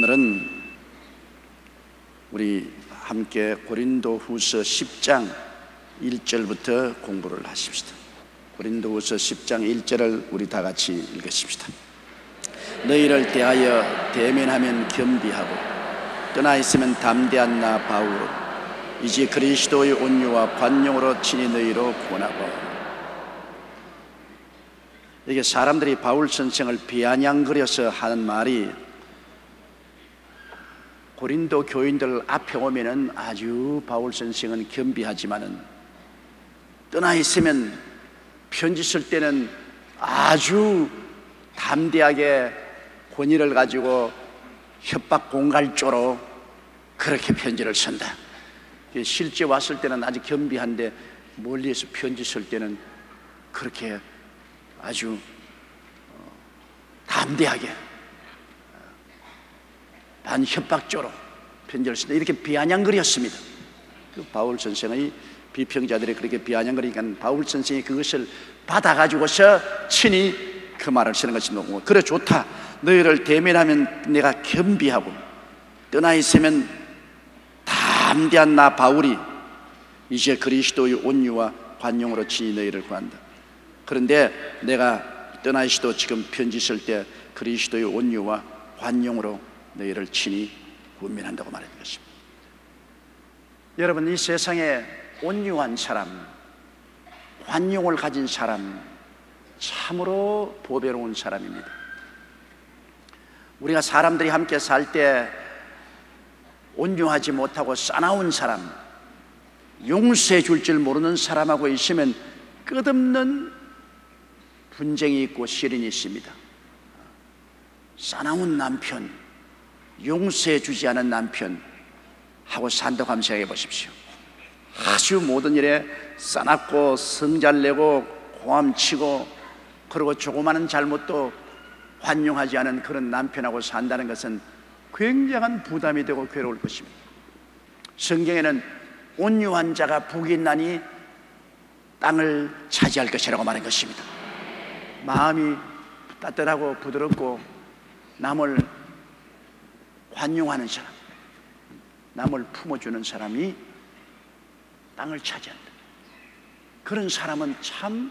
오늘은 우리 함께 고린도후서 10장 1절부터 공부를 하십시다. 고린도후서 10장 1절을 우리 다 같이 읽으십시다. 너희를 대하여 대면하면 겸비하고 떠나 있으면 담대한 나 바울은 이제 그리스도의 온유와 관용으로 친히 너희로 권하고. 이게 사람들이 바울 선생을 비아냥거려서 하는 말이, 고린도 교인들 앞에 오면은 아주 바울 선생은 겸비하지만은 떠나 있으면 편지 쓸 때는 아주 담대하게 권위를 가지고 협박 공갈조로 그렇게 편지를 쓴다. 실제 왔을 때는 아주 겸비한데 멀리에서 편지 쓸 때는 그렇게 아주 담대하게 반협박조로 편지를 쓴다. 이렇게 비아냥거렸습니다. 그 바울 선생의 비평자들이 그렇게 비아냥거리니까 바울 선생이 그것을 받아가지고서 친히 그 말을 쓰는 것이 너무 그래 좋다. 너희를 대면하면 내가 겸비하고 떠나 있으면 담대한 나 바울이 이제 그리스도의 온유와 관용으로 친히 너희를 구한다. 그런데 내가 떠나 있어도 지금 편지 쓸 때 그리스도의 온유와 관용으로 너희를 친히 군면한다고 말하는 것입니다. 여러분, 이 세상에 온유한 사람, 관용을 가진 사람, 참으로 보배로운 사람입니다. 우리가 사람들이 함께 살 때 온유하지 못하고 싸나운 사람, 용서해 줄 줄 모르는 사람하고 있으면 끝없는 분쟁이 있고 시련이 있습니다. 싸나운 남편, 용서해 주지 않은 남편하고 산다고 한번 생각해 보십시오. 아주 모든 일에 싸납고 성잘내고 고함치고 그리고 조그마한 잘못도 환용하지 않은 그런 남편하고 산다는 것은 굉장한 부담이 되고 괴로울 것입니다. 성경에는 온유한 자가 복이 있나니 땅을 차지할 것이라고 말한 것입니다. 마음이 따뜻하고 부드럽고 남을 관용하는 사람, 남을 품어주는 사람이 땅을 차지한다. 그런 사람은 참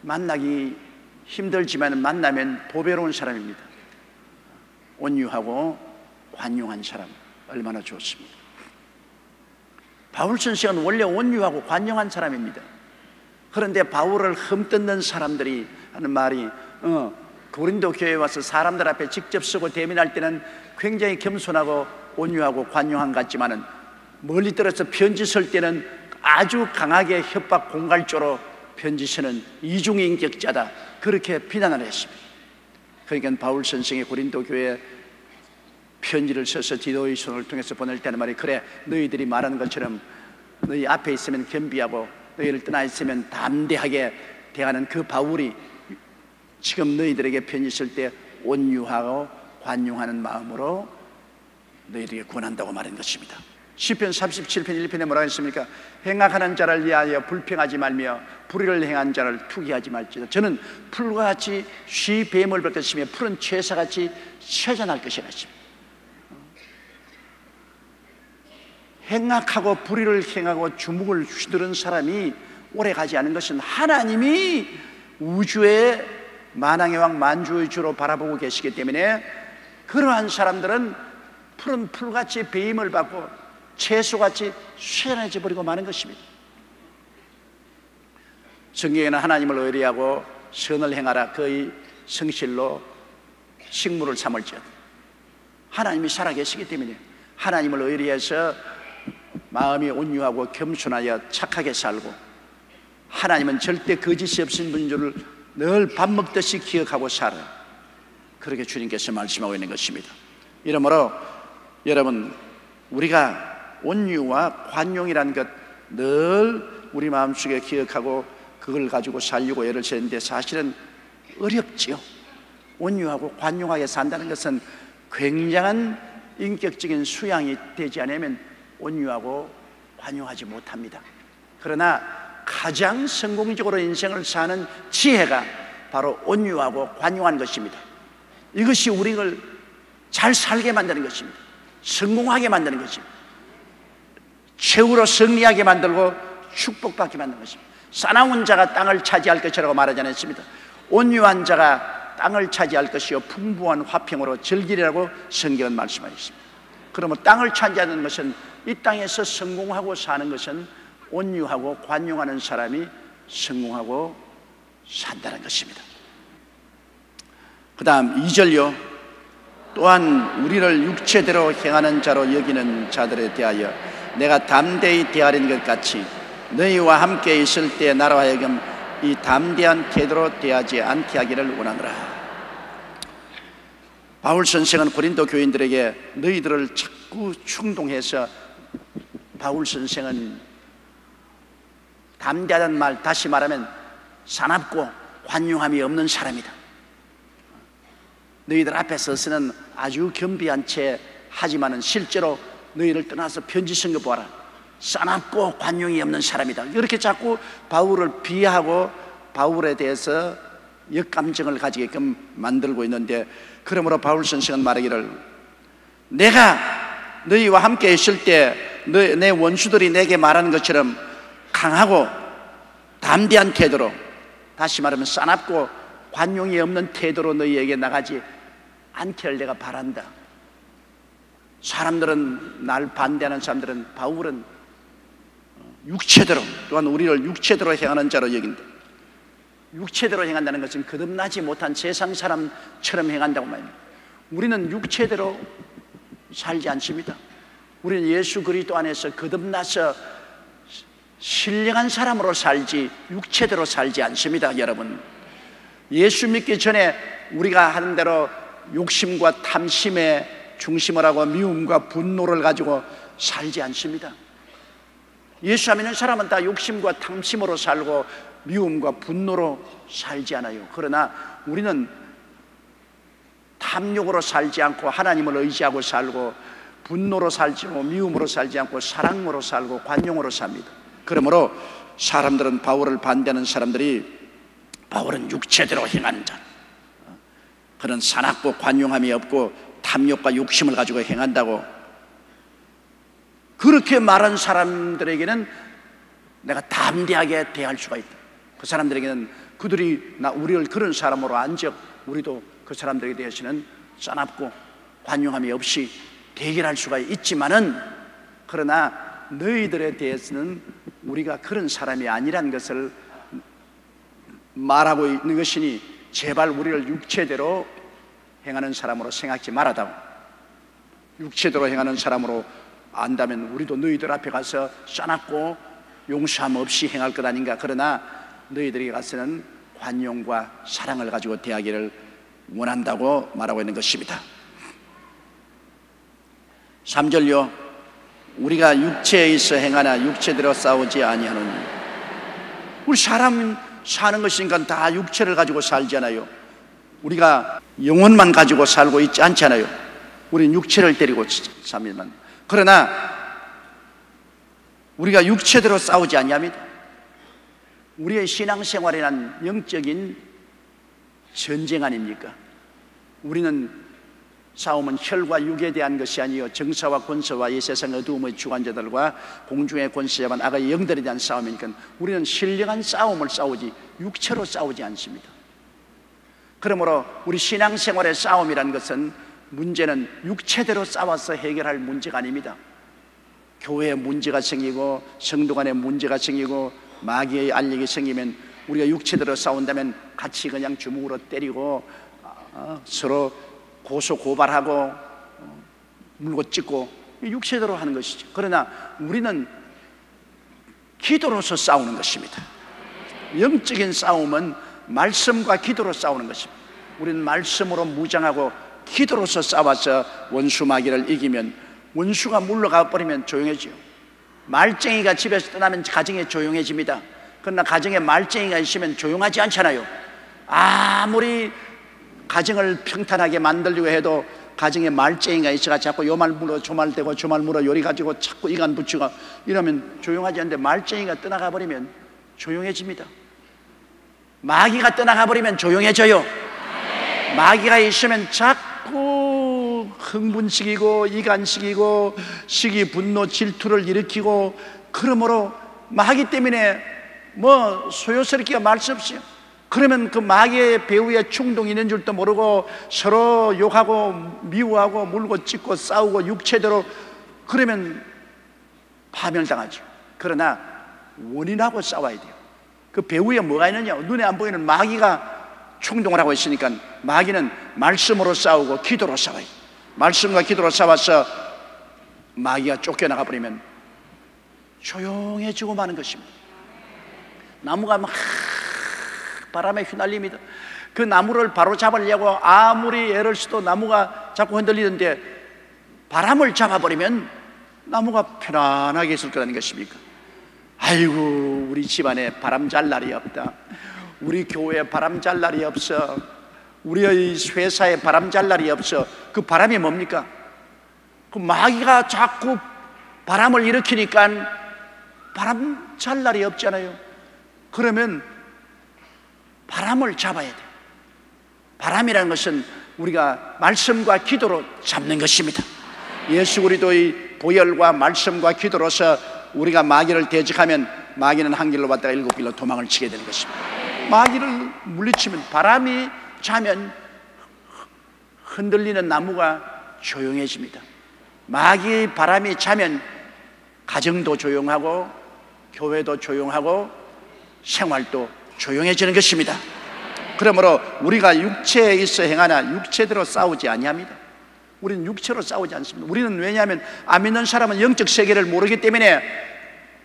만나기 힘들지만 만나면 보배로운 사람입니다. 온유하고 관용한 사람 얼마나 좋습니다. 바울 선생은 원래 온유하고 관용한 사람입니다. 그런데 바울을 흠뜯는 사람들이 하는 말이, 고린도 교회에 와서 사람들 앞에 직접 서고 대면할 때는 굉장히 겸손하고 온유하고 관용한 것 같지만은 멀리 떨어져 편지 쓸 때는 아주 강하게 협박 공갈조로 편지 쓰는 이중의 인격자다, 그렇게 비난을 했습니다. 그러니까 바울 선생이 고린도 교회에 편지를 써서 디도의 손을 통해서 보낼 때는 말이, 그래 너희들이 말하는 것처럼 너희 앞에 있으면 겸비하고 너희를 떠나 있으면 담대하게 대하는 그 바울이 지금 너희들에게 편지 쓸 때 온유하고 관용하는 마음으로 너희들에게 권한다고 말한 것입니다. 시편 37편 1편에 뭐라고 했습니까? 행악하는 자를 위하여 불평하지 말며 불의를 행한 자를 투기하지 말지어다. 저는 풀과 같이 쉬 뱀을 볼 것이며 푸른 채사같이 쇠잔할 것이라 했습니다. 행악하고 불의를 행하고 주먹을 휘두른 사람이 오래 가지 않은 것은 하나님이 우주의 만왕의 왕 만주의 주로 바라보고 계시기 때문에 그러한 사람들은 푸른 풀같이 배임을 받고 채소같이 쇠연해져 버리고 마는 것입니다. 성경에는 하나님을 의뢰하고 선을 행하라, 그의 성실로 식물을 삼을지어다. 하나님이 살아계시기 때문에 하나님을 의뢰해서 마음이 온유하고 겸손하여 착하게 살고, 하나님은 절대 거짓이 없으신 분인 줄을 늘 밥 먹듯이 기억하고 살아, 그렇게 주님께서 말씀하고 있는 것입니다. 이러므로 여러분, 우리가 온유와 관용이라는 것 늘 우리 마음속에 기억하고 그걸 가지고 살려고 애를 쓰는데 사실은 어렵지요. 온유하고 관용하게 산다는 것은 굉장한 인격적인 수양이 되지 않으면 온유하고 관용하지 못합니다. 그러나 가장 성공적으로 인생을 사는 지혜가 바로 온유하고 관용한 것입니다. 이것이 우리를 잘 살게 만드는 것입니다. 성공하게 만드는 것입니다. 최후로 승리하게 만들고 축복받게 만드는 것입니다. 사나운 자가 땅을 차지할 것이라고 말하지 않았습니다. 온유한 자가 땅을 차지할 것이요 풍부한 화평으로 즐기리라고 성경은 말씀하셨습니다. 그러면 땅을 차지하는 것은, 이 땅에서 성공하고 사는 것은 온유하고 관용하는 사람이 성공하고 산다는 것입니다. 그 다음 2절요. 또한 우리를 육체대로 행하는 자로 여기는 자들에 대하여 내가 담대히 대하려는 것 같이 너희와 함께 있을 때 나로 하여금 이 담대한 태도로 대하지 않게 하기를 원하노라. 바울 선생은 고린도 교인들에게 너희들을 자꾸 충동해서, 바울 선생은 담대하다는 말, 다시 말하면 사납고 관용함이 없는 사람이다. 너희들 앞에 서서는 아주 겸비한 채 하지만은 실제로 너희를 떠나서 편지 쓴 거 보아라, 사납고 관용이 없는 사람이다. 이렇게 자꾸 바울을 비하하고 바울에 대해서 역감정을 가지게끔 만들고 있는데, 그러므로 바울 선생은 말하기를 내가 너희와 함께 있을 때 내 원수들이 내게 말하는 것처럼 강하고 담대한 태도로, 다시 말하면 사납고 관용이 없는 태도로 너희에게 나가지 않기를 내가 바란다. 사람들은, 날 반대하는 사람들은 바울은 육체대로, 또한 우리를 육체대로 행하는 자로 여긴다. 육체대로 행한다는 것은 거듭나지 못한 세상 사람처럼 행한다고 말입니다. 우리는 육체대로 살지 않습니다. 우리는 예수 그리스도 안에서 거듭나서 신령한 사람으로 살지 육체대로 살지 않습니다. 여러분, 예수 믿기 전에 우리가 하는 대로 욕심과 탐심의 중심을 하고 미움과 분노를 가지고 살지 않습니다. 예수 안 믿는 사람은 다 욕심과 탐심으로 살고 미움과 분노로 살지 않아요. 그러나 우리는 탐욕으로 살지 않고 하나님을 의지하고 살고, 분노로 살지 않고 미움으로 살지 않고 사랑으로 살고 관용으로 삽니다. 그러므로 사람들은, 바울을 반대하는 사람들이 바울은 육체대로 행하는 자, 그런 사납고 관용함이 없고 탐욕과 욕심을 가지고 행한다고, 그렇게 말한 사람들에게는 내가 담대하게 대할 수가 있다. 그 사람들에게는 그들이 우리를 그런 사람으로 안적, 우리도 그 사람들에 대해서는 사납고 관용함이 없이 대결할 수가 있지만은, 그러나 너희들에 대해서는 우리가 그런 사람이 아니라는 것을 말하고 있는 것이니 제발 우리를 육체대로 행하는 사람으로 생각지 말아다오. 육체대로 행하는 사람으로 안다면 우리도 너희들 앞에 가서 싸납고 용서함 없이 행할 것 아닌가. 그러나 너희들에게 가서는 관용과 사랑을 가지고 대하기를 원한다고 말하고 있는 것입니다. 3절요. 우리가 육체에 있어 행하나 육체대로 싸우지 아니하노니. 우리 사람 사는 것이니까 다 육체를 가지고 살잖아요. 우리가 영혼만 가지고 살고 있지 않잖아요. 우리는 육체를 때리고 삽니다. 그러나 우리가 육체대로 싸우지 아니합니다. 우리의 신앙생활이란 영적인 전쟁 아닙니까? 우리는 싸움은 혈과 육에 대한 것이 아니요 정사와 권세와 이 세상 어두움의 주관자들과 공중의 권세자만 악의 영들에 대한 싸움이니까 우리는 신령한 싸움을 싸우지 육체로 싸우지 않습니다. 그러므로 우리 신앙생활의 싸움이란 것은, 문제는 육체대로 싸워서 해결할 문제가 아닙니다. 교회에 문제가 생기고 성도 간에 문제가 생기고 마귀의 알력이 생기면 우리가 육체대로 싸운다면 같이 그냥 주먹으로 때리고 서로 고소 고발하고 물고 찢고 육체대로 하는 것이죠. 그러나 우리는 기도로서 싸우는 것입니다. 영적인 싸움은 말씀과 기도로 싸우는 것입니다. 우리는 말씀으로 무장하고 기도로서 싸워서 원수 마귀를 이기면, 원수가 물러가 버리면 조용해져요. 말쟁이가 집에서 떠나면 가정이 조용해집니다. 그러나 가정에 말쟁이가 있으면 조용하지 않잖아요. 아무리 가정을 평탄하게 만들려고 해도 가정에 말쟁이가 있어가 자꾸 요 말 물어 저 말 대고 저 말 물어 요리 가지고 자꾸 이간 붙이고 이러면 조용하지 않는데, 말쟁이가 떠나가 버리면 조용해집니다. 마귀가 떠나가 버리면 조용해져요. 마귀가 있으면 자꾸 흥분시키고 이간시키고 시기, 분노, 질투를 일으키고, 그러므로 마귀 때문에 뭐 소요스럽기가 말 수 없어요. 그러면 그 마귀의 배후에 충동이 있는 줄도 모르고 서로 욕하고 미워하고 물고 찢고 싸우고 육체대로, 그러면 파멸당하죠. 그러나 원인하고 싸워야 돼요. 그 배후에 뭐가 있느냐? 눈에 안 보이는 마귀가 충동을 하고 있으니까 마귀는 말씀으로 싸우고 기도로 싸워요. 말씀과 기도로 싸워서 마귀가 쫓겨나가 버리면 조용해지고 마는 것입니다. 나무가 막 바람에 휘날립니다. 그 나무를 바로 잡으려고 아무리 애를 써도 나무가 자꾸 흔들리는데, 바람을 잡아버리면 나무가 편안하게 있을 거라는 것입니까? 아이고, 우리 집안에 바람 잘 날이 없다, 우리 교회에 바람 잘 날이 없어, 우리의 회사에 바람 잘 날이 없어. 그 바람이 뭡니까? 그 마귀가 자꾸 바람을 일으키니까 바람 잘 날이 없잖아요. 그러면 바람을 잡아야 돼요. 바람이라는 것은 우리가 말씀과 기도로 잡는 것입니다. 예수 그리스도의 보혈과 말씀과 기도로서 우리가 마귀를 대적하면 마귀는 한 길로 왔다가 일곱 길로 도망을 치게 되는 것입니다. 마귀를 물리치면, 바람이 자면 흔들리는 나무가 조용해집니다. 마귀의 바람이 자면 가정도 조용하고 교회도 조용하고 생활도 조용해지는 것입니다. 그러므로 우리가 육체에 있어 행하나 육체대로 싸우지 아니합니다. 우리는 육체로 싸우지 않습니다. 우리는 왜냐하면 안 믿는 사람은 영적 세계를 모르기 때문에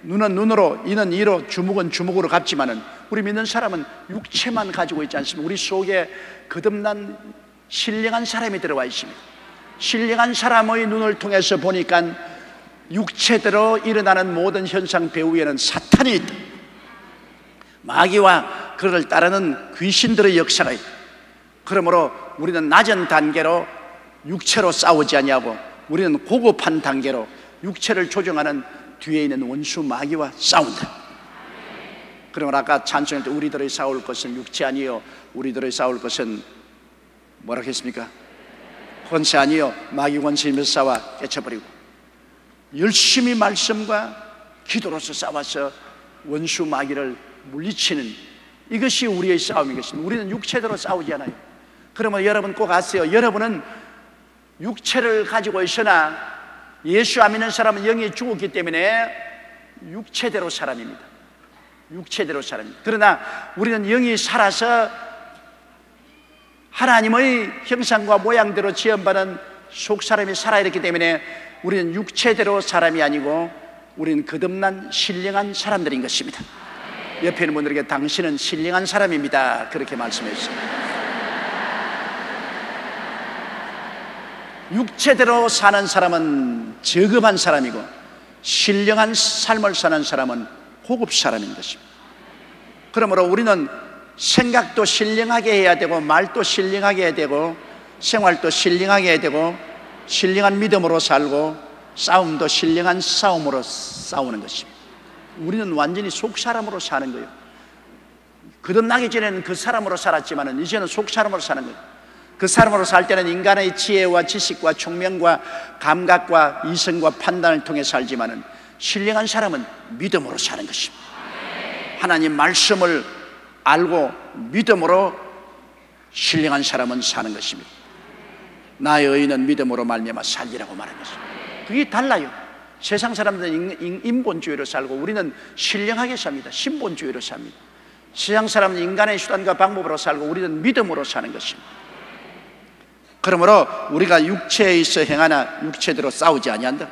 눈은 눈으로, 이는 이로, 주먹은 주먹으로 갚지만은 우리 믿는 사람은 육체만 가지고 있지 않습니다. 우리 속에 거듭난 신령한 사람이 들어와 있습니다. 신령한 사람의 눈을 통해서 보니까 육체대로 일어나는 모든 현상 배후에는 사탄이 있다. 마귀와 그를 따르는 귀신들의 역사가 있다. 그러므로 우리는 낮은 단계로 육체로 싸우지 아니하고, 우리는 고급한 단계로 육체를 조종하는 뒤에 있는 원수 마귀와 싸운다. 그러면 아까 찬송할 때 우리들의 싸울 것은 육체 아니요 우리들의 싸울 것은 뭐라고 했습니까? 권세 아니요 마귀 권세이며 싸워 깨쳐버리고, 열심히 말씀과 기도로서 싸워서 원수 마귀를 물리치는, 이것이 우리의 싸움인 것입니다. 우리는 육체대로 싸우지 않아요. 그러면 여러분 꼭 아세요. 여러분은 육체를 가지고 있으나 예수 안 믿는 사람은 영이 죽었기 때문에 육체대로 사람입니다. 육체대로 사람입니다. 그러나 우리는 영이 살아서 하나님의 형상과 모양대로 지음받은 속사람이 살아있기 때문에 우리는 육체대로 사람이 아니고 우리는 거듭난 신령한 사람들인 것입니다. 옆에 있는 분들에게 당신은 신령한 사람입니다, 그렇게 말씀해 주세요. 육체대로 사는 사람은 저급한 사람이고, 신령한 삶을 사는 사람은 고급 사람인 것입니다. 그러므로 우리는 생각도 신령하게 해야 되고, 말도 신령하게 해야 되고, 생활도 신령하게 해야 되고, 신령한 믿음으로 살고, 싸움도 신령한 싸움으로 싸우는 것입니다. 우리는 완전히 속 사람으로 사는 거예요. 거듭나기 전에는 그 사람으로 살았지만 이제는 속 사람으로 사는 거예요. 그 사람으로 살 때는 인간의 지혜와 지식과 총명과 감각과 이성과 판단을 통해 살지만 신령한 사람은 믿음으로 사는 것입니다. 하나님 말씀을 알고 믿음으로 신령한 사람은 사는 것입니다. 나의 의인은 믿음으로 말미암아 살리라고 말한 것입니다. 그게 달라요. 세상 사람들은 인본주의로 살고 우리는 신령하게 삽니다. 신본주의로 삽니다. 세상 사람은 인간의 수단과 방법으로 살고 우리는 믿음으로 사는 것입니다. 그러므로 우리가 육체에 있어 행하나 육체대로 싸우지 아니한다.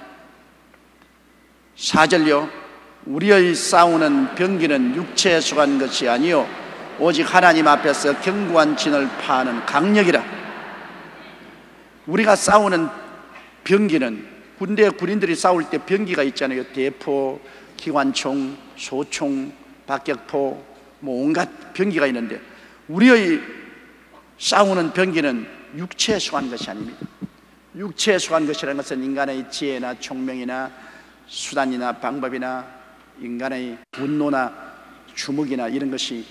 4절요, 우리의 싸우는 병기는 육체에 속한 것이 아니요 오직 하나님 앞에서 견고한 진을 파하는 강력이라. 우리가 싸우는 병기는, 군대 군인들이 싸울 때 병기가 있잖아요. 대포, 기관총, 소총, 박격포, 뭐 온갖 병기가 있는데 우리의 싸우는 병기는 육체에 속한 것이 아닙니다. 육체에 속한 것이라는 것은 인간의 지혜나 총명이나 수단이나 방법이나 인간의 분노나 주먹이나 이런 것이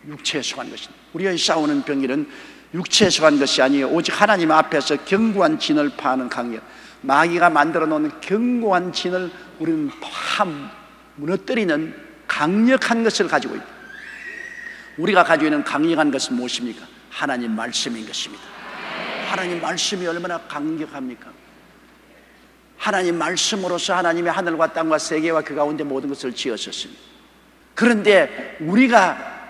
육체에 속한 것입니다. 우리의 싸우는 병기는 육체에 속한 것이 아니요 오직 하나님 앞에서 견고한 진을 파는 강력. 마귀가 만들어 놓은 견고한 진을 우리는 무너뜨리는 강력한 것을 가지고 있다. 우리가 가지고 있는 강력한 것은 무엇입니까? 하나님 말씀인 것입니다. 하나님 말씀이 얼마나 강력합니까? 하나님 말씀으로서 하나님의 하늘과 땅과 세계와 그 가운데 모든 것을 지으셨습니다. 그런데 우리가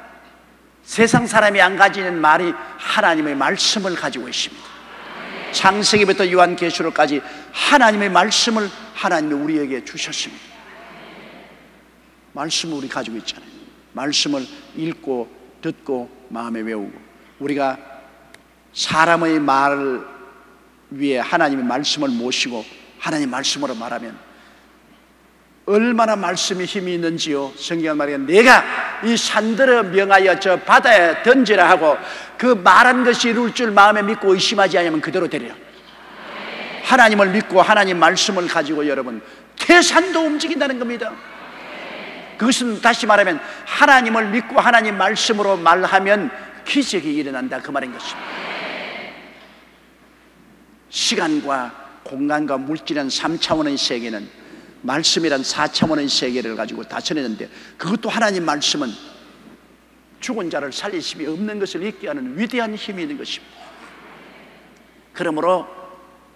세상 사람이 안 가지는 말이 하나님의 말씀을 가지고 있습니다. 창세기부터 요한계시록까지 하나님의 말씀을 하나님이 우리에게 주셨습니다. 말씀을 우리 가지고 있잖아요. 말씀을 읽고 듣고 마음에 외우고, 우리가 사람의 말을 위해 하나님의 말씀을 모시고 하나님 말씀으로 말하면 얼마나 말씀이 힘이 있는지요. 성경은 말이야, 내가 이 산들을 명하여 저 바다에 던지라 하고 그 말한 것이 이룰 줄 마음에 믿고 의심하지 않으면 그대로 되리라. 하나님을 믿고 하나님 말씀을 가지고 여러분 태산도 움직인다는 겁니다. 그것은 다시 말하면 하나님을 믿고 하나님 말씀으로 말하면 기적이 일어난다, 그 말인 것입니다. 시간과 공간과 물질이란 3차원의 세계는 말씀이란 4차원의 세계를 가지고 다스리는데, 그것도 하나님 말씀은 죽은 자를 살릴 힘이 없는 것을 잊게 하는 위대한 힘이 있는 것입니다. 그러므로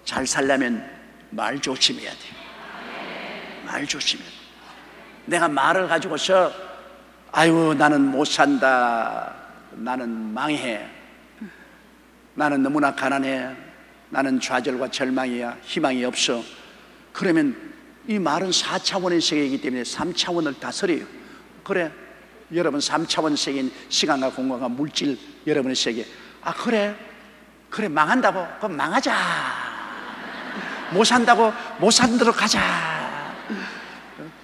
잘 살려면 말 조심해야 돼요. 말 조심해야 돼요. 내가 말을 가지고서 아유 나는 못 산다, 나는 망해, 나는 너무나 가난해, 나는 좌절과 절망이야, 희망이 없어, 그러면 이 말은 4차원의 세계이기 때문에 3차원을 다스려요. 그래, 여러분 3차원 세계인 시간과 공간과 물질, 여러분의 세계, 아 그래 망한다고? 그럼 망하자. 못 산다고? 못 산 대로 가자.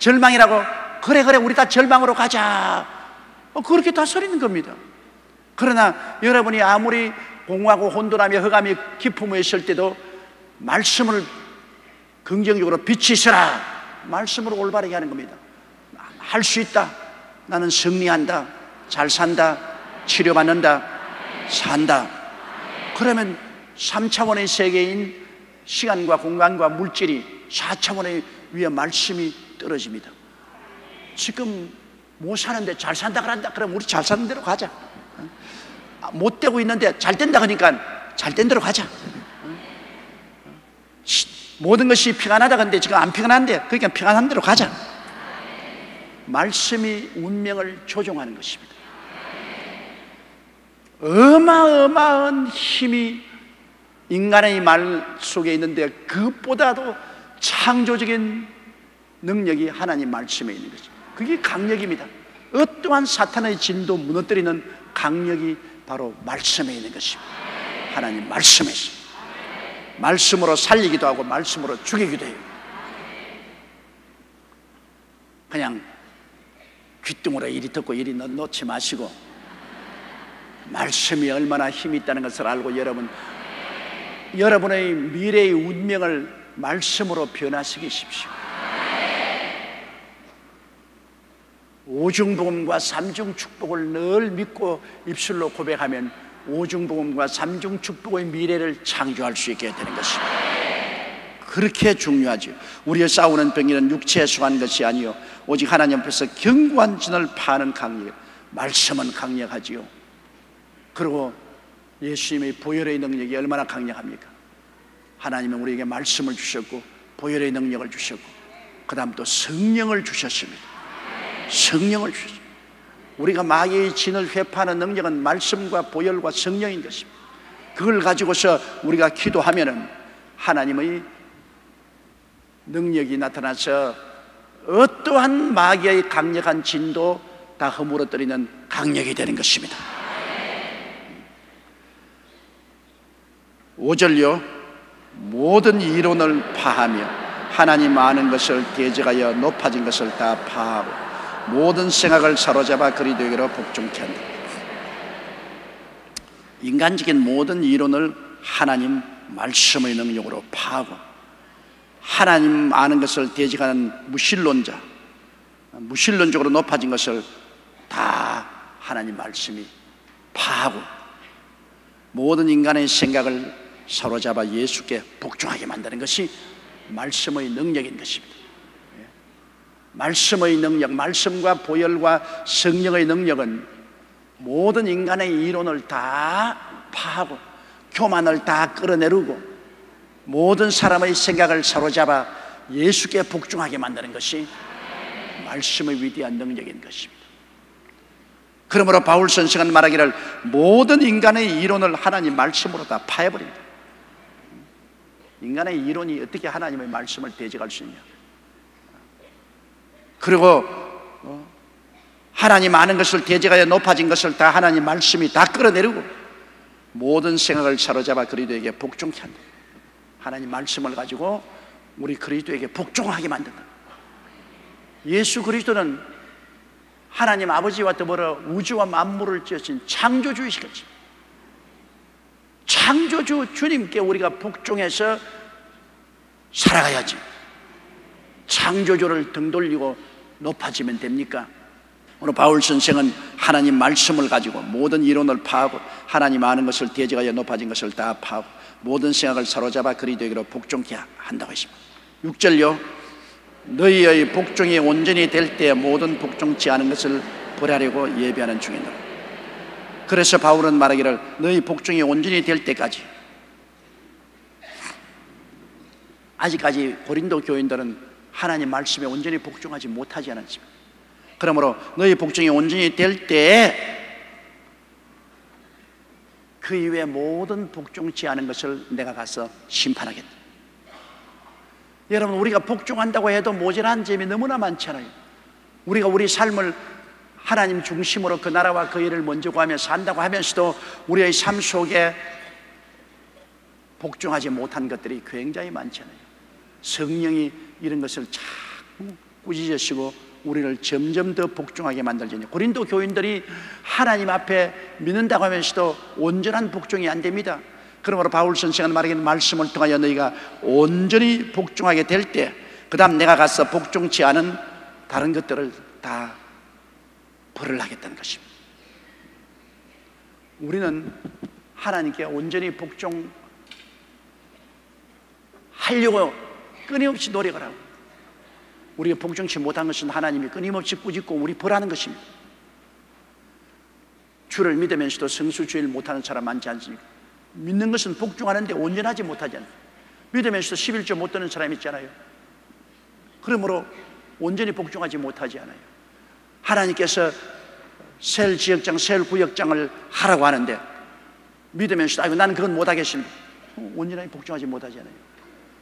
절망이라고? 그래 우리 다 절망으로 가자. 그렇게 다스리는 겁니다. 그러나 여러분이 아무리 공허하고 혼돈하며 흑암이 깊음에 있을 때도 말씀을 긍정적으로 비치시라, 말씀으로 올바르게 하는 겁니다. 할 수 있다, 나는 승리한다, 잘 산다, 치료받는다, 산다. 그러면 3차원의 세계인 시간과 공간과 물질이 4차원의 위에 말씀이 떨어집니다. 지금 못 사는데 잘 산다 그런다, 그럼 우리 잘 사는 대로 가자. 못 되고 있는데 잘 된다 그러니까 잘 된 대로 가자. 모든 것이平안하다 근데 지금 안平안한데 그러니까平안한 대로 가자. 말씀이 운명을 조종하는 것입니다. 어마어마한 힘이 인간의 말 속에 있는데 그것보다도 창조적인 능력이 하나님 말씀에 있는 거죠. 그게 강력입니다. 어떠한 사탄의 진도 무너뜨리는 강력이 바로 말씀에 있는 것입니다. 하나님 말씀에 있습니다. 말씀으로 살리기도 하고 말씀으로 죽이기도 해요. 그냥 귓등으로 이리 듣고 이리 놓지 마시고 말씀이 얼마나 힘이 있다는 것을 알고 여러분의 미래의 운명을 말씀으로 변화시키십시오. 오중복음과 삼중축복을 늘 믿고 입술로 고백하면 오중복음과 삼중축복의 미래를 창조할 수 있게 되는 것입니다. 그렇게 중요하죠. 우리의 싸우는 병기는 육체에 속한 것이 아니요 오직 하나님 앞에서 견고한 진을 파는 강력. 말씀은 강력하지요. 그리고 예수님의 보혈의 능력이 얼마나 강력합니까? 하나님은 우리에게 말씀을 주셨고 보혈의 능력을 주셨고 그 다음 또 성령을 주셨습니다. 성령을 주셨습니다. 우리가 마귀의 진을 회파하는 능력은 말씀과 보혈과 성령인 것입니다. 그걸 가지고서 우리가 기도하면은 하나님의 능력이 나타나서 어떠한 마귀의 강력한 진도 다 허물어뜨리는 강력이 되는 것입니다. 5절요 모든 이론을 파하며 하나님 아는 것을 대적하여 높아진 것을 다 파하고 모든 생각을 사로잡아 그리스도에게로 복종케 한다. 인간적인 모든 이론을 하나님 말씀의 능력으로 파하고 하나님 아는 것을 대적하는 무신론자, 무신론적으로 높아진 것을 다 하나님 말씀이 파하고 모든 인간의 생각을 사로잡아 예수께 복종하게 만드는 것이 말씀의 능력인 것입니다. 말씀의 능력, 말씀과 보혈과 성령의 능력은 모든 인간의 이론을 다 파하고 교만을 다 끌어내리고 모든 사람의 생각을 사로잡아 예수께 복종하게 만드는 것이 말씀의 위대한 능력인 것입니다. 그러므로 바울 선생은 말하기를 모든 인간의 이론을 하나님 말씀으로 다 파해버립니다. 인간의 이론이 어떻게 하나님의 말씀을 대적할 수 있냐. 그리고 하나님 아는 것을 대적하여 높아진 것을 다 하나님 말씀이 다 끌어내리고 모든 생각을 사로잡아 그리스도에게 복종케 한다. 하나님 말씀을 가지고 우리 그리스도에게 복종하게 만든다. 예수 그리스도는 하나님 아버지와 더불어 우주와 만물을 지으신 창조주이시겠지. 창조주 주님께 우리가 복종해서 살아가야지. 창조주를 등 돌리고 높아지면 됩니까? 오늘 바울 선생은 하나님 말씀을 가지고 모든 이론을 파하고 하나님 아는 것을 대적하여 높아진 것을 다 파하고 모든 생각을 사로잡아 그리스도에게로 복종케 한다고 했습니다. 6절요. 너희의 복종이 온전히 될 때 모든 복종치 않은 것을 벌하려고 예비하는 중이다. 그래서 바울은 말하기를 너희 복종이 온전히 될 때까지, 아직까지 고린도 교인들은 하나님 말씀에 온전히 복종하지 못하지 않았습니다. 그러므로 너희 복종이 온전히 될 때에 그 이외에 모든 복종치 않은 것을 내가 가서 심판하겠다. 여러분, 우리가 복종한다고 해도 모자란 점이 너무나 많잖아요. 우리가 우리 삶을 하나님 중심으로 그 나라와 그 일을 먼저 구하며 산다고 하면서도 우리의 삶 속에 복종하지 못한 것들이 굉장히 많잖아요. 성령이 이런 것을 자꾸 꾸짖으시고 우리를 점점 더 복종하게 만들잖아요. 고린도 교인들이 하나님 앞에 믿는다고 하면서도 온전한 복종이 안 됩니다. 그러므로 바울 선생은 말하기는 말씀을 통하여 너희가 온전히 복종하게 될 때, 그 다음 내가 가서 복종치 않은 다른 것들을 다 벌을 하겠다는 것입니다. 우리는 하나님께 온전히 복종하려고 끊임없이 노력을 하고, 우리가 복종치 못한 것은 하나님이 끊임없이 꾸짖고 우리 벌하는 것입니다. 주를 믿으면서도 성수주의를 못하는 사람 많지 않습니까? 믿는 것은 복종하는데 온전하지 못하지 않아요. 믿으면서도 11조 못 드는 사람이 있잖아요. 그러므로 온전히 복종하지 못하지 않아요. 하나님께서 셀 지역장, 셀 구역장을 하라고 하는데 믿으면서도 아이고 나는 그건 못하겠습니다. 온전하게 복종하지 못하지 않아요.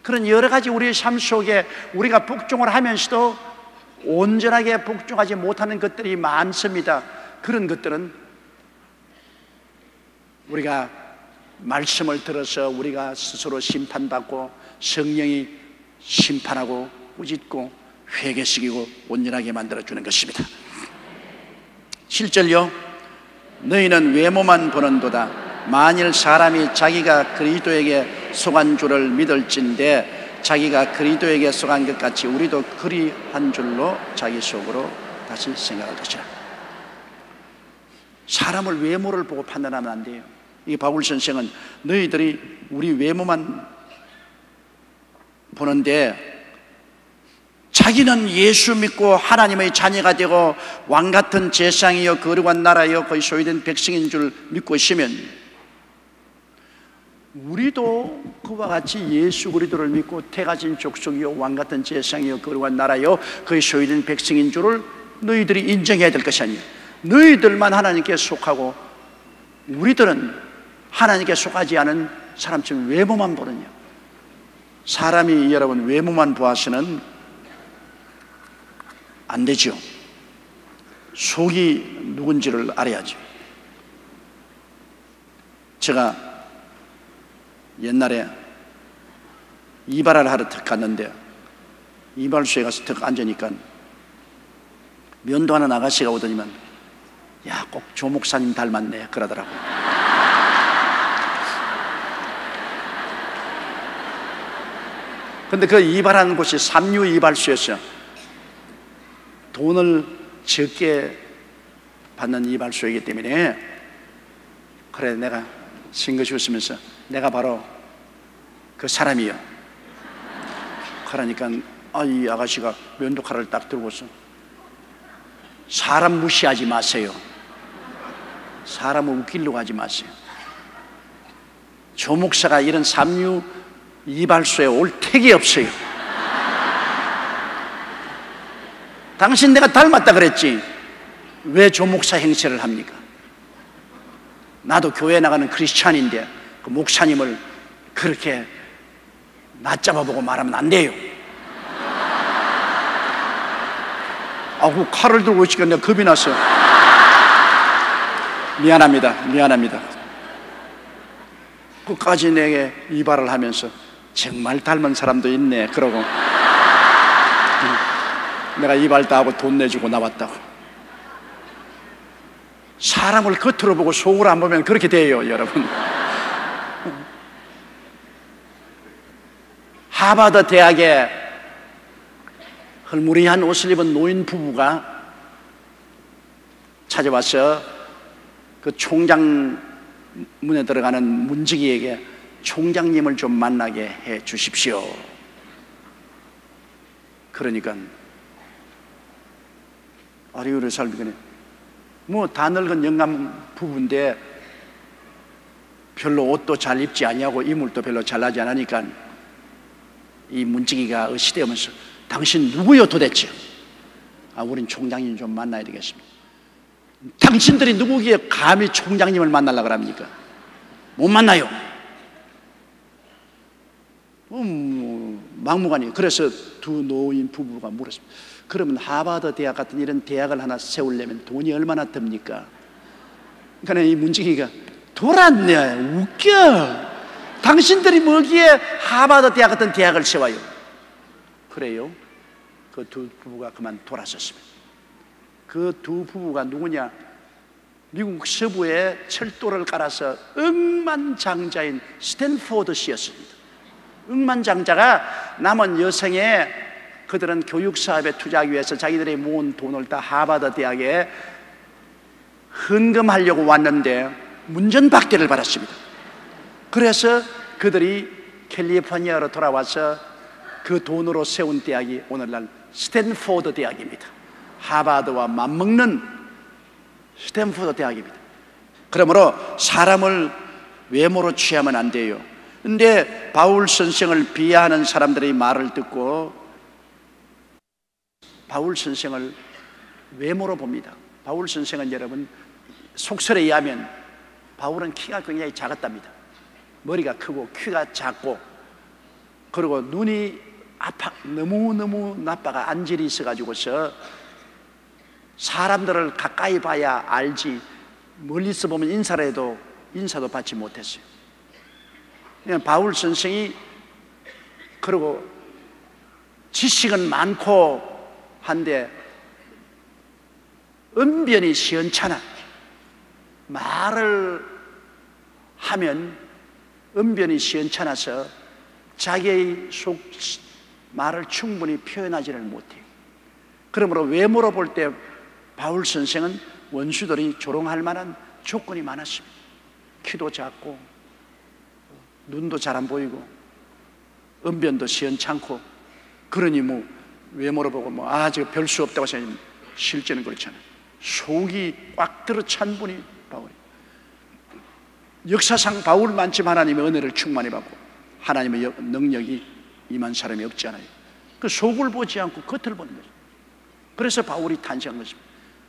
그런 여러 가지 우리의 삶 속에 우리가 복종을 하면서도 온전하게 복종하지 못하는 것들이 많습니다. 그런 것들은 우리가 말씀을 들어서 우리가 스스로 심판받고 성령이 심판하고 꾸짖고 회개시키고 온전하게 만들어주는 것입니다. 7절요. 너희는 외모만 보는도다. 만일 사람이 자기가 그리스도에게 속한 줄을 믿을진대 자기가 그리스도에게 속한 것 같이 우리도 그리한 줄로 자기 속으로 다시 생각할 것이라. 사람을 외모를 보고 판단하면 안 돼요. 이 바울 선생은 너희들이 우리 외모만 보는데 자기는 예수 믿고 하나님의 자녀가 되고 왕같은 제상이요 거룩한 나라요 거의 소유된 백성인 줄 믿고 있으면 우리도 그와 같이 예수 그리스도를 믿고 태가진 족속이요 왕같은 제상이요 거룩한 나라요 거의 소유된 백성인 줄을 너희들이 인정해야 될 것이 아니야. 너희들만 하나님께 속하고 우리들은 하나님께 속하지 않은 사람처럼 외모만 보느냐. 사람이 여러분 외모만 보아서는 안 되죠. 속이 누군지를 알아야죠. 제가 옛날에 이발을 하러 턱 갔는데 이발소에 가서 턱 앉으니까 면도하는 아가씨가 오더니만 야, 꼭 조 목사님 닮았네 그러더라고. 근데 그 이발하는 곳이 삼류 이발소였어요. 돈을 적게 받는 이발소이기 때문에 그래 내가 싱긋이 웃으면서 내가 바로 그 사람이요. 그러니까 이 아가씨가 면도칼을 딱 들고서 사람 무시하지 마세요. 사람을 웃기려고 하지 마세요. 조 목사가 이런 삼류 이발소에 올 택이 없어요. 당신 내가 닮았다 그랬지 왜 조 목사 행세를 합니까? 나도 교회 나가는 크리스찬인데 그 목사님을 그렇게 낮잡아보고 말하면 안 돼요. 그 칼을 들고 있으니까 내가 겁이 났어. 미안합니다. 끝까지 내게 이발을 하면서 정말 닮은 사람도 있네 그러고 내가 이발 다 하고 돈 내주고 나왔다고. 사람을 겉으로 보고 속으로 안 보면 그렇게 돼요, 여러분. 하버드 대학에 헐무리한 옷을 입은 노인 부부가 찾아와서 그 총장 문에 들어가는 문지기에게 총장님을 좀 만나게 해 주십시오. 그러니까 아리우르 살비거네 다 늙은 영감 부부인데 별로 옷도 잘 입지 아니하고 이물도 별로 잘나지 않으니까 이 문지기가 어시되면서 당신 누구요 도대체? 우린 총장님 좀 만나야 되겠습니다. 당신들이 누구기에 감히 총장님을 만나려고 합니까? 못 만나요. 막무가내. 그래서 두 노인 부부가 물었습니다. 그러면 하버드 대학 같은 이런 대학을 하나 세우려면 돈이 얼마나 듭니까? 그러니까 이 문지기가 돌았네, 웃겨. 당신들이 뭐기에 하버드 대학 같은 대학을 세워요? 그래요. 그 두 부부가 그만 돌아섰습니다. 그 두 부부가 누구냐? 미국 서부에 철도를 깔아서 억만장자인 스탠포드 씨였습니다. 억만장자가 남은 여성의 그들은 교육사업에 투자하기 위해서 자기들이 모은 돈을 다 하버드 대학에 헌금하려고 왔는데 문전박대를 받았습니다. 그래서 그들이 캘리포니아로 돌아와서 그 돈으로 세운 대학이 오늘날 스탠포드 대학입니다. 하버드와 맞먹는 스탠포드 대학입니다. 그러므로 사람을 외모로 취하면 안 돼요. 근데 바울 선생을 비하하는 사람들의 말을 듣고 바울 선생을 외모로 봅니다. 바울 선생은 여러분 속설에 의하면 바울은 키가 굉장히 작았답니다. 머리가 크고 키가 작고 그리고 눈이 너무너무 나빠가 안질이 있어가지고서 사람들을 가까이 봐야 알지 멀리서 보면 인사도 받지 못했어요. 그냥 바울 선생이 그리고 지식은 많고 한데 언변이 시원찮아. 말을 하면 언변이 시원찮아서 자기의 말을 충분히 표현하지를 못해요. 그러므로 외모로 볼 때 바울 선생은 원수들이 조롱할 만한 조건이 많았습니다. 키도 작고 눈도 잘 안 보이고 언변도 시원찮고 그러니 외모로 보고 저거 별 수 없다고 생각하면 실제는 그렇잖아요. 속이 꽉 들어 찬 분이 바울이에요. 역사상 바울만큼 하나님의 은혜를 충만히 받고 하나님의 능력이 임한 사람이 없지 않아요. 그 속을 보지 않고 겉을 보는 거죠. 그래서 바울이 탄식한 것입니다.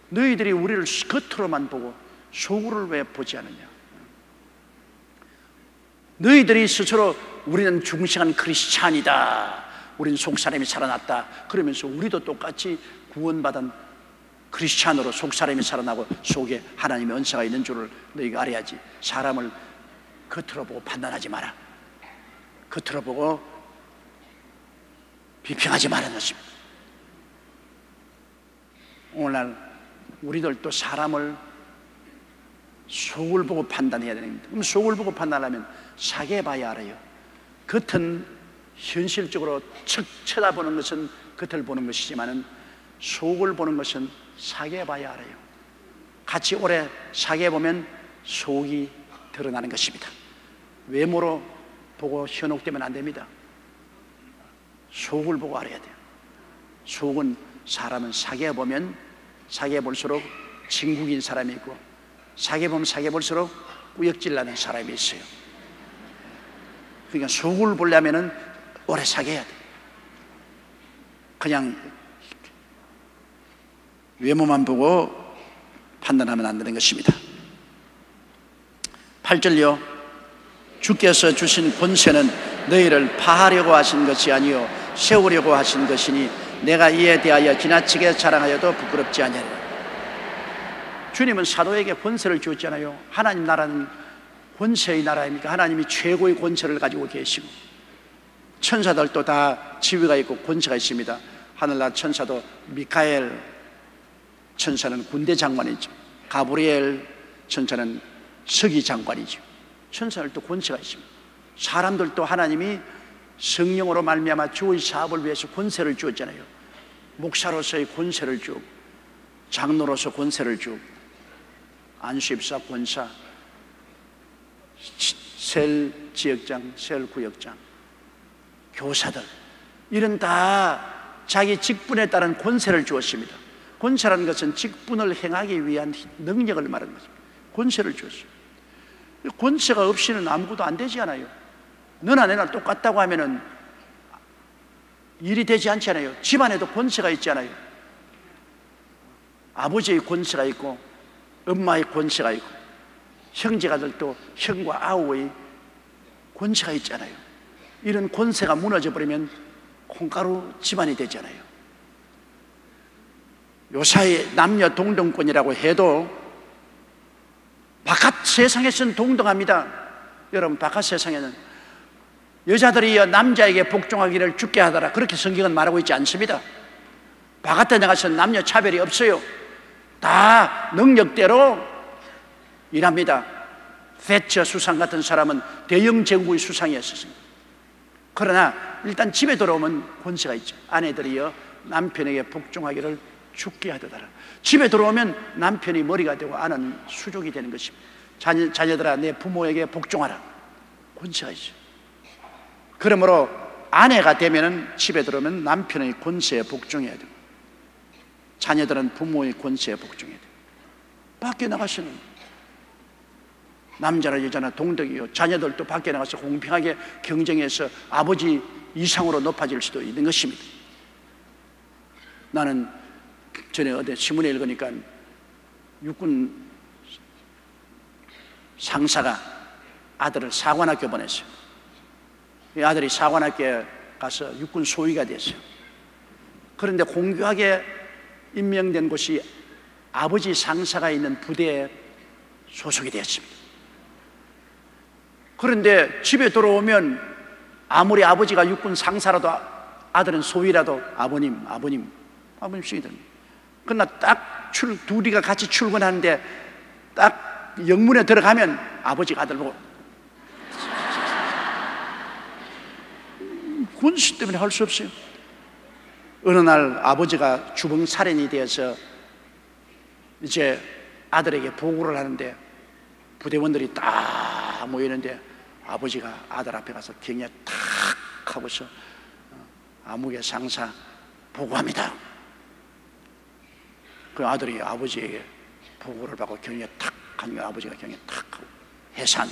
너희들이 우리를 겉으로만 보고 속을 왜 보지 않느냐? 너희들이 스스로 우리는 중생한 크리스찬이다, 우린 속사람이 살아났다 그러면서 우리도 똑같이 구원받은 크리스찬으로 속사람이 살아나고 속에 하나님의 은사가 있는 줄을 너희가 알아야지. 사람을 겉으로 보고 판단하지 마라. 겉으로 보고 비평하지 말라는 것입니다. 오늘날 우리들도 사람을 속을 보고 판단해야 되는 겁니다. 그럼 속을 보고 판단하면 사게 봐야 알아요. 겉은 현실적으로 척 쳐다보는 것은 겉을 보는 것이지만은 속을 보는 것은 사게 봐야 알아요. 같이 오래 사게 보면 속이 드러나는 것입니다. 외모로 보고 현혹되면 안 됩니다. 속을 보고 알아야 돼요. 속은 사람은 사귀어 보면 사귀어 볼수록 진국인 사람이 있고, 사귀어 보면 사귀어 볼수록 꾸역질 나는 사람이 있어요. 그러니까 속을 보려면 오래 사귀어야 돼요. 그냥 외모만 보고 판단하면 안 되는 것입니다. 8절요. 주께서 주신 권세는 너희를 파하려고 하신 것이 아니요 세우려고 하신 것이니 내가 이에 대하여 지나치게 자랑하여도 부끄럽지 아니하리라. 주님은 사도에게 권세를 주었잖아요. 하나님 나라는 권세의 나라입니까? 하나님이 최고의 권세를 가지고 계시고, 천사들도 다 지위가 있고 권세가 있습니다. 하늘나라 천사도 미카엘 천사는 군대 장관이죠. 가브리엘 천사는 서기 장관이죠. 천사들도 권세가 있습니다. 사람들도 하나님이 성령으로 말미암아 주의 사업을 위해서 권세를 주었잖아요. 목사로서의 권세를 주고, 장로로서 권세를 주고, 안수입사, 권사, 셀 지역장, 셀 구역장, 교사들, 이런 다 자기 직분에 따른 권세를 주었습니다. 권세라는 것은 직분을 행하기 위한 능력을 말하는 것입니다. 권세를 주었어요. 권세가 없이는 아무것도 안 되지 않아요. 너나 내나 똑같다고 하면은 일이 되지 않잖아요. 집안에도 권세가 있잖아요. 아버지의 권세가 있고, 엄마의 권세가 있고, 형제가들도 형과 아우의 권세가 있잖아요. 이런 권세가 무너져 버리면 콩가루 집안이 되잖아요. 요사이 남녀 동등권이라고 해도 바깥 세상에서는 동등합니다. 여러분, 바깥 세상에는 여자들이 남자에게 복종하기를 주께 하더라, 그렇게 성경은 말하고 있지 않습니다. 바깥에 나가서는 남녀 차별이 없어요. 다 능력대로 일합니다. 세처 수상 같은 사람은 대영 제국의 수상이었습니다. 그러나 일단 집에 들어오면 권세가 있죠. 아내들이요 남편에게 복종하기를 주께 하더라. 집에 들어오면 남편이 머리가 되고 아내는 수족이 되는 것입니다. 자녀들아, 내 부모에게 복종하라. 권세가 있죠. 그러므로 아내가 되면은 집에 들어오면 남편의 권세에 복종해야 되고, 자녀들은 부모의 권세에 복종해야 돼요. 밖에 나가서는 남자나 여자나 동등이요, 자녀들도 밖에 나가서 공평하게 경쟁해서 아버지 이상으로 높아질 수도 있는 것입니다. 나는 전에 어디 신문에 읽으니까 육군 상사가 아들을 사관학교 보냈어요. 이 아들이 사관학교에 가서 육군 소위가 됐어요. 그런데 공교하게 임명된 곳이 아버지 상사가 있는 부대에 소속이 되었습니다. 그런데 집에 들어오면 아무리 아버지가 육군 상사라도 아들은 소위라도 아버님씩이 됩니다. 그러나 딱 둘이가 같이 출근하는데 딱 영문에 들어가면 아버지가 아들 보고, 권세 때문에 할 수 없어요. 어느 날 아버지가 주범 살인이 되어서 이제 아들에게 보고를 하는데 부대원들이 딱 모이는데 아버지가 아들 앞에 가서 경에 탁 하고서 아무개 상사 보고합니다. 그 아들이 아버지에게 보고를 받고 경에 탁 하니까 아버지가 경에 탁 하고 해산.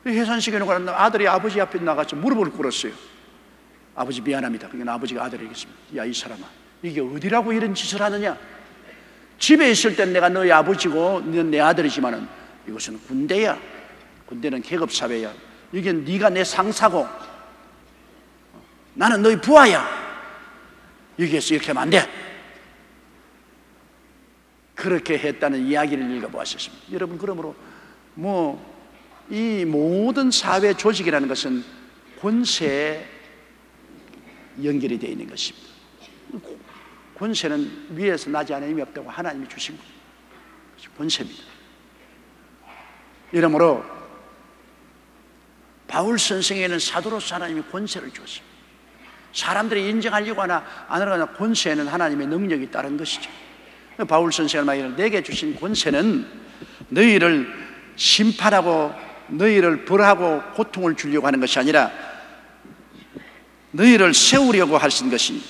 해산시켜놓고 아들이 아버지 앞에 나가서 무릎을 꿇었어요. 아버지 미안합니다. 그러니까 아버지가 아들에게 했습니다. 야, 이 사람아, 이게 어디라고 이런 짓을 하느냐? 집에 있을 땐 내가 너희 아버지고 너는 내 아들이지만은 이것은 군대야. 군대는 계급사회야. 이게 네가 내 상사고 나는 너희 부하야. 여기에서 이렇게 하면 안 돼. 그렇게 했다는 이야기를 읽어보았습니다. 여러분, 그러므로 이 모든 사회 조직이라는 것은 권세에 연결이 되어 있는 것입니다. 권세는 위에서 나지 않은 의미 없다고 하나님이 주신 것, 권세입니다. 이러므로 바울 선생에는 사도로서 하나님이 권세를 주었습니다. 사람들이 인정하려고 하나 안 하거나 권세에는 하나님의 능력이 따른 것이죠. 바울 선생은 말하기를 내게 주신 권세는 너희를 심판하고 너희를 벌하고 고통을 주려고 하는 것이 아니라 너희를 세우려고 하신 것이,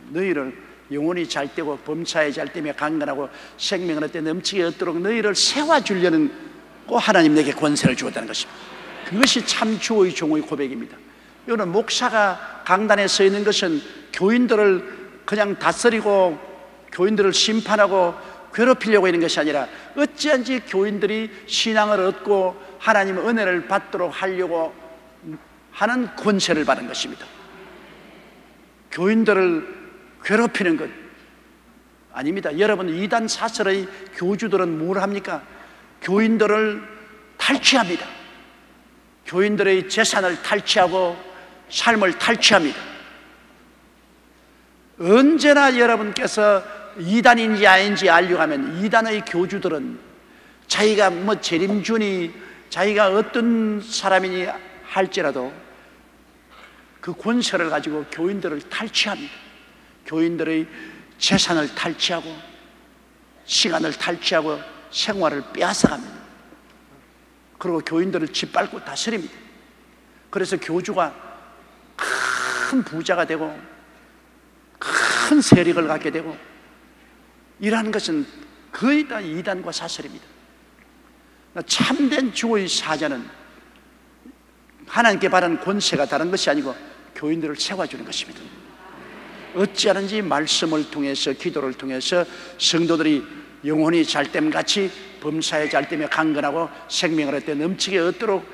너희를 영혼이 잘되고 범사에 잘되며 강건하고 생명을 얻되 넘치게 얻도록 너희를 세워주려는 꼭 하나님 내게 권세를 주었다는 것입니다. 그것이 참 주의 종의 고백입니다. 이거는 목사가 강단에 서 있는 것은 교인들을 그냥 다스리고 교인들을 심판하고 괴롭히려고 하는 것이 아니라 어찌한지 교인들이 신앙을 얻고 하나님의 은혜를 받도록 하려고 하는 권세를 받은 것입니다. 교인들을 괴롭히는 것 아닙니다. 여러분, 이단 사설의 교주들은 뭘 합니까? 교인들을 탈취합니다. 교인들의 재산을 탈취하고 삶을 탈취합니다. 언제나 여러분께서 이단인지 아닌지 알려고 하면 이단의 교주들은 자기가 뭐 재림주니 자기가 어떤 사람이니 할지라도 그 권세를 가지고 교인들을 탈취합니다. 교인들의 재산을 탈취하고 시간을 탈취하고 생활을 빼앗아갑니다. 그리고 교인들을 짓밟고 다스립니다. 그래서 교주가 큰 부자가 되고 큰 세력을 갖게 되고 이러한 것은 거의 다 이단과 사설입니다. 참된 주의 사자는 하나님께 받은 권세가 다른 것이 아니고 교인들을 세워주는 것입니다. 어찌하는지 말씀을 통해서 기도를 통해서 성도들이 영혼이 잘됨 같이 범사에 잘되며 강건하고 생명을 얻되 넘치게 얻도록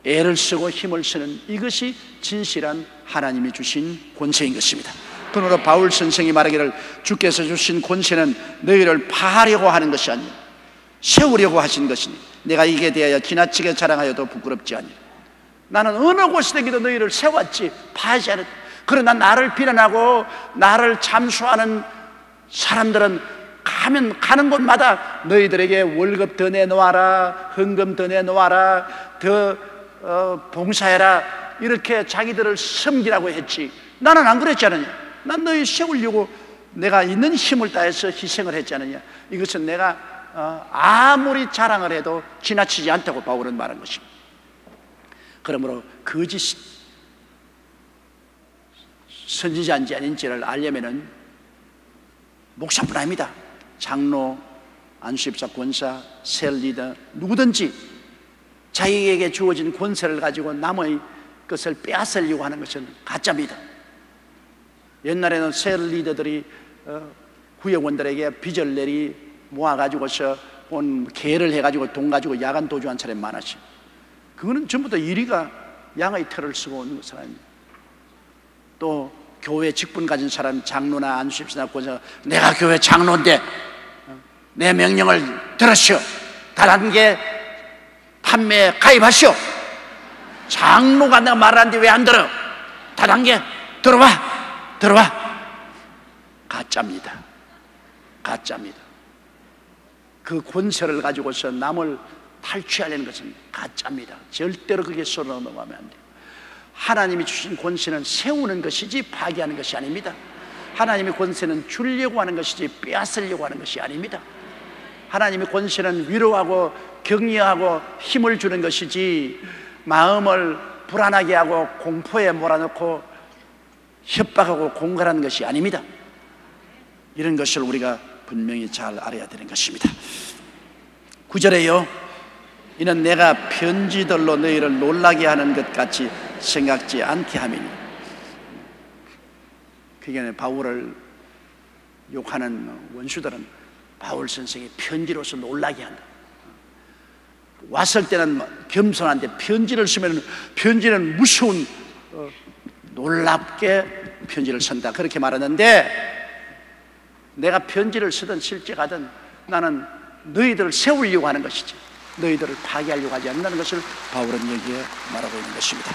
애를 쓰고 힘을 쓰는 이것이 진실한 하나님이 주신 권세인 것입니다. 그러므로 바울 선생이 말하기를 주께서 주신 권세는 너희를 파하려고 하는 것이 아니라 세우려고 하신 것이니 내가 이게 대하여 지나치게 자랑하여도 부끄럽지 아니라 나는 어느 곳에서도 너희를 세웠지 파하지 않았다. 그러나 나를 비난하고 나를 참수하는 사람들은 가는 곳마다 너희들에게 월급 더 내놓아라, 헌금 더 내놓아라, 더 봉사해라 이렇게 자기들을 섬기라고 했지. 나는 안 그랬지 않느냐. 난 너희 세우려고 내가 있는 힘을 다해서 희생을 했지 않느냐. 이것은 내가 아무리 자랑을 해도 지나치지 않다고 바울은 말한 것입니다. 그러므로 거짓 선지자인지 아닌지를 알려면은 목사뿐 아닙니다. 장로, 안수집사, 권사, 셀리더 누구든지 자기에게 주어진 권세를 가지고 남의 것을 빼앗으려고 하는 것은 가짜입니다. 옛날에는 셀리더들이 구역원들에게 빚을 내리 모아가지고서 온 계를 해가지고 돈 가지고 야간 도주한 사람이 많았어요. 그거는 전부 다 이리가 양의 털을 쓰고 오는 사람입니다. 또 교회 직분 가진 사람, 장로나 안수집사나 권사, 내가 교회 장로인데 내 명령을 들으시오. 다단계 판매에 가입하시오. 장로가 내가 말하는데 왜 안 들어? 다단계 들어와. 가짜입니다. 가짜입니다. 그 권세를 가지고서 남을 탈취하려는 것은 가짜입니다. 절대로 그게 손으로 넘어가면 안 돼요. 하나님이 주신 권세는 세우는 것이지 파괴하는 것이 아닙니다. 하나님의 권세는 주려고 하는 것이지 빼앗으려고 하는 것이 아닙니다. 하나님의 권세는 위로하고 격려하고 힘을 주는 것이지 마음을 불안하게 하고 공포에 몰아넣고 협박하고 공갈하는 것이 아닙니다. 이런 것을 우리가 분명히 잘 알아야 되는 것입니다. 9절에요 이는 내가 편지들로 너희를 놀라게 하는 것 같이 생각지 않게 함이니. 그게 바울을 욕하는 원수들은 바울 선생이 편지로서 놀라게 한다. 왔을 때는 겸손한데 편지를 쓰면 편지는 무서운 놀랍게 편지를 쓴다 그렇게 말하는데, 내가 편지를 쓰든 실제 가든 나는 너희들을 세우려고 하는 것이지 너희들을 파괴하려고 하지 않는다는 것을 바울은 여기에 말하고 있는 것입니다.